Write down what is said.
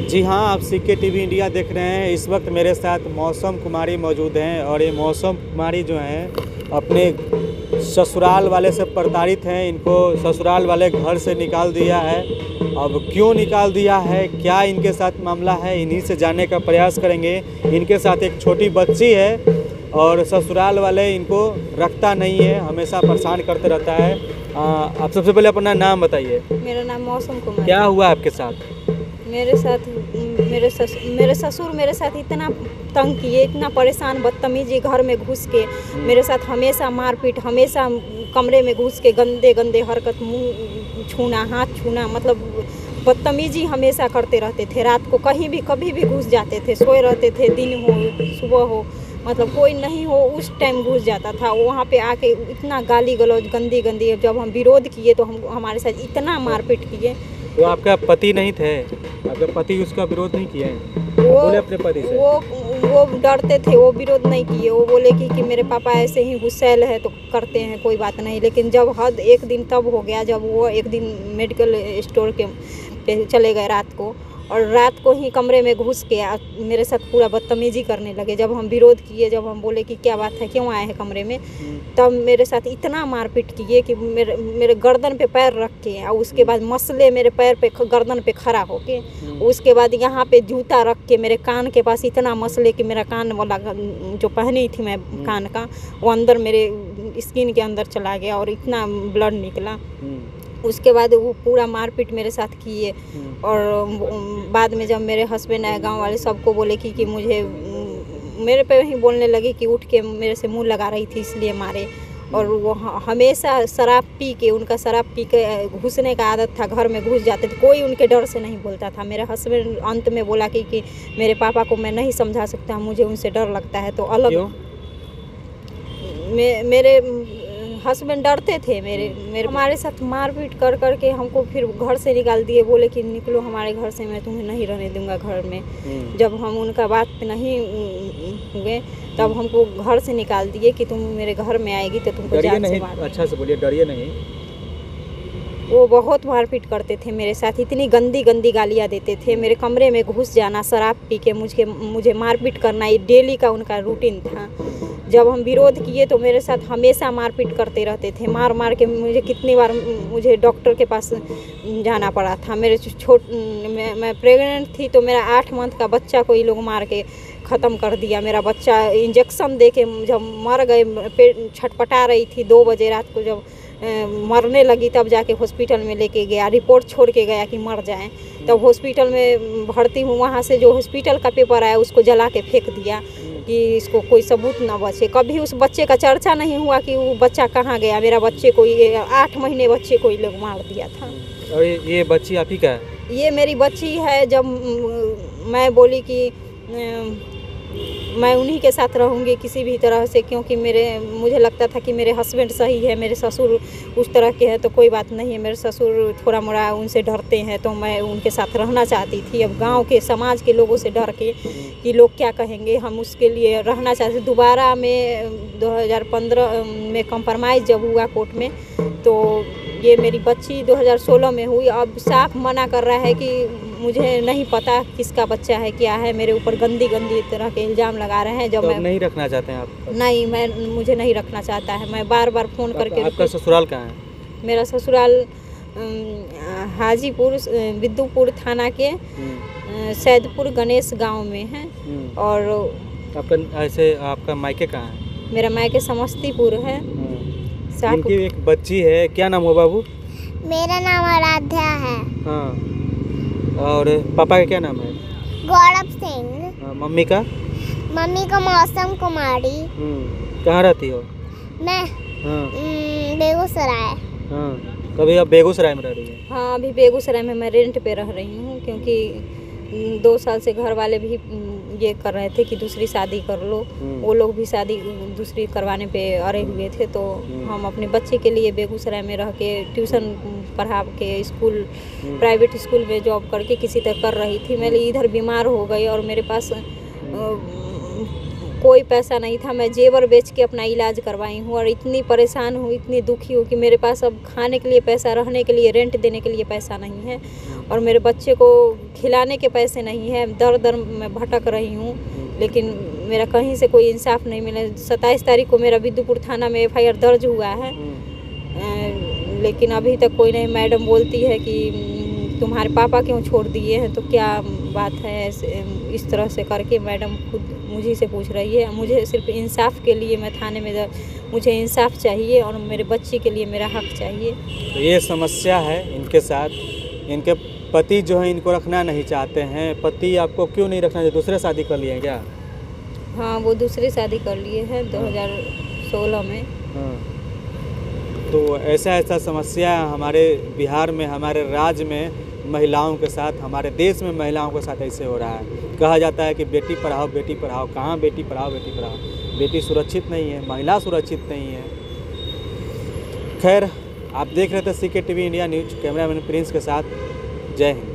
जी हाँ, आप C K TV India देख रहे हैं। इस वक्त मेरे साथ मौसम कुमारी मौजूद हैं और ये मौसम कुमारी जो हैं अपने ससुराल वाले से प्रताड़ित हैं। इनको ससुराल वाले घर से निकाल दिया है। अब क्यों निकाल दिया है, क्या इनके साथ मामला है, इन्हीं से जानने का प्रयास करेंगे। इनके साथ एक छोटी बच्ची है और ससुराल वाले इनको रखता नहीं है, हमेशा परेशान करते रहता है। आप सबसे पहले अपना नाम बताइए। मेरा नाम मौसम कुमार। क्या हुआ आपके साथ? मेरे साथ मेरे ससुर मेरे साथ इतना तंग किए, इतना परेशान, बदतमीजी, घर में घुस के मेरे साथ हमेशा मारपीट, हमेशा कमरे में घुस के गंदे गंदे हरकत, मुंह छूना, हाथ छूना, मतलब बदतमीजी हमेशा करते रहते थे। रात को कहीं भी कभी भी घुस जाते थे, सोए रहते थे, दिन हो सुबह हो, मतलब कोई नहीं हो उस टाइम घुस जाता था। वहाँ पे आके इतना गाली गलौज गंदी गंदी, जब हम विरोध किए तो हमारे साथ इतना मारपीट किए। वो आपका पति नहीं थे? आपका पति उसका विरोध नहीं किया है? बोले अपने पति से? वो डरते थे, वो विरोध नहीं किए। वो बोले कि मेरे पापा ऐसे ही गुस्सैल है तो करते हैं, कोई बात नहीं। लेकिन जब हद एक दिन तब हो गया जब वो एक दिन मेडिकल स्टोर के पे चले गए रात को, और रात को ही कमरे में घुस के मेरे साथ पूरा बदतमीजी करने लगे। जब हम विरोध किए, जब हम बोले कि क्या बात है, क्यों आए हैं कमरे में, तब मेरे साथ इतना मारपीट किए कि मेरे गर्दन पे पैर रख के, और उसके बाद मसले मेरे पैर पे गर्दन पे खड़ा होके, उसके बाद यहाँ पे जूता रख के मेरे कान के पास इतना मसले कि मेरा कान वाला जो पहनी थी मैं कान का, वो अंदर मेरे स्किन के अंदर चला गया और इतना ब्लड निकला। उसके बाद वो पूरा मारपीट मेरे साथ किए। और बाद में जब मेरे हस्बैंड आए, गांव वाले सबको बोले कि मुझे मेरे पे ही बोलने लगी कि उठ के मेरे से मुंह लगा रही थी इसलिए मारे। और वो हमेशा शराब पी के, उनका शराब पी के घुसने का आदत था, घर में घुस जाते थे, कोई उनके डर से नहीं बोलता था। मेरे हस्बैंड अंत में बोला कि मेरे पापा को मैं नहीं समझा सकता, मुझे उनसे डर लगता है। तो अलग मेरे हस्बैंड डरते थे मेरे हमारे साथ मारपीट कर कर के हमको फिर घर से निकाल दिए। बोले कि निकलो हमारे घर से, मैं तुम्हें नहीं रहने दूंगा घर में। जब हम उनका बात पे नहीं हुए तब हमको घर से निकाल दिए कि तुम मेरे घर में आएगी तो तुमको जान से मार। अच्छा से बोलिए, डरिए नहीं। वो बहुत मारपीट करते थे मेरे साथ, इतनी गंदी गंदी गालियाँ देते थे। मेरे कमरे में घुस जाना, शराब पी के मुझे मारपीट करना, ये डेली का उनका रूटीन था। जब हम विरोध किए तो मेरे साथ हमेशा मारपीट करते रहते थे। मार मार के मुझे कितनी बार मुझे डॉक्टर के पास जाना पड़ा था। मैं प्रेग्नेंट थी तो मेरा 8 मंथ का बच्चा को ये लोग मार के ख़त्म कर दिया। मेरा बच्चा इंजेक्शन दे के जब मर गए, पेट छटपटा रही थी, 2 बजे रात को जब मरने लगी तब जाके हॉस्पिटल में लेके गया, रिपोर्ट छोड़ के गया कि मर जाए। तब हॉस्पिटल में भर्ती हूँ, वहाँ से जो हॉस्पिटल का पेपर आया उसको जला के फेंक दिया कि इसको कोई सबूत ना बचे। कभी उस बच्चे का चर्चा नहीं हुआ कि वो बच्चा कहाँ गया। मेरा बच्चे को 8 महीने बच्चे को ये लोग मार दिया था। और ये बच्ची आप ही का है? ये मेरी बच्ची है। जब मैं बोली कि मैं उन्हीं के साथ रहूँगी किसी भी तरह से, क्योंकि मुझे लगता था कि मेरे हस्बैंड सही है, मेरे ससुर उस तरह के हैं तो कोई बात नहीं है। मेरे ससुर थोड़ा मोड़ा उनसे डरते हैं तो मैं उनके साथ रहना चाहती थी। अब गांव के समाज के लोगों से डर के कि लोग क्या कहेंगे, हम उसके लिए रहना चाहते। दोबारा में 2015 में कंप्रोमाइज़ जब हुआ कोर्ट में, तो ये मेरी बच्ची 2016 में हुई। अब साफ मना कर रहा है कि मुझे नहीं पता किसका बच्चा है, क्या है। मेरे ऊपर गंदी गंदी तरह के इल्ज़ाम लगा रहे हैं। जब तो मैं नहीं रखना चाहते हैं आप? नहीं, मुझे नहीं रखना चाहता है। मैं बार बार फ़ोन करके। आपका ससुराल कहाँ है? मेरा ससुराल हाजीपुर विद्युपुर थाना के सैदपुर गणेश गांव में है। और आपका मायके कहाँ है? मेरा मायके समस्तीपुर है। इनकी एक बच्ची है, क्या नाम हुआ बाबू? मेरा नाम आराध्या है। हाँ, और पापा का क्या नाम है? गौरव सिंह। मम्मी का? मम्मी का मौसम कुमारी। कहाँ रहती हो? मैं बेगूसराय। हाँ, कभी आप बेगूसराय में रह रही हैं? हाँ, अभी बेगूसराय में मैं रेंट पे रह रही हूँ, क्योंकि 2 साल से घर वाले भी ये कर रहे थे कि दूसरी शादी कर लो। वो लोग भी शादी दूसरी करवाने पे अड़े हुए थे। तो हम अपने बच्चे के लिए बेगूसराय में रह के ट्यूशन पढ़ा के स्कूल, प्राइवेट स्कूल में जॉब करके किसी तरह कर रही थी। मैं इधर बीमार हो गई और मेरे पास कोई पैसा नहीं था। मैं जेवर बेच के अपना इलाज करवाई हूँ और इतनी परेशान हूँ, इतनी दुखी हूँ कि मेरे पास अब खाने के लिए पैसा, रहने के लिए, रेंट देने के लिए पैसा नहीं है और मेरे बच्चे को खिलाने के पैसे नहीं है। दर दर मैं भटक रही हूँ, लेकिन मेरा कहीं से कोई इंसाफ नहीं मिला। 27 तारीख को मेरा विद्युपुर थाना में FIR दर्ज हुआ है, लेकिन अभी तक कोई नहीं। मैडम बोलती है कि तुम्हारे पापा क्यों छोड़ दिए हैं, तो क्या बात है ऐसे इस तरह से करके मैडम खुद मुझे से पूछ रही है। मुझे सिर्फ इंसाफ के लिए मैं थाने में मुझे इंसाफ चाहिए और मेरे बच्चे के लिए मेरा हक चाहिए। तो ये समस्या है इनके साथ। इनके पति जो है इनको रखना नहीं चाहते हैं। पति आपको क्यों नहीं रखना चाहते? दूसरे शादी कर लिए हैं क्या? हाँ, वो दूसरी शादी कर लिए हैं 2016 में। हाँ। तो ऐसा समस्या हमारे बिहार में, हमारे राज्य में महिलाओं के साथ, हमारे देश में महिलाओं के साथ ऐसे हो रहा है। कहा जाता है कि बेटी पढ़ाओ बेटी पढ़ाओ। कहाँ बेटी पढ़ाओ बेटी पढ़ाओ? बेटी सुरक्षित नहीं है, महिला सुरक्षित नहीं है। खैर, आप देख रहे थे CK TV India news, cameraman Prince के साथ। जय हिंद।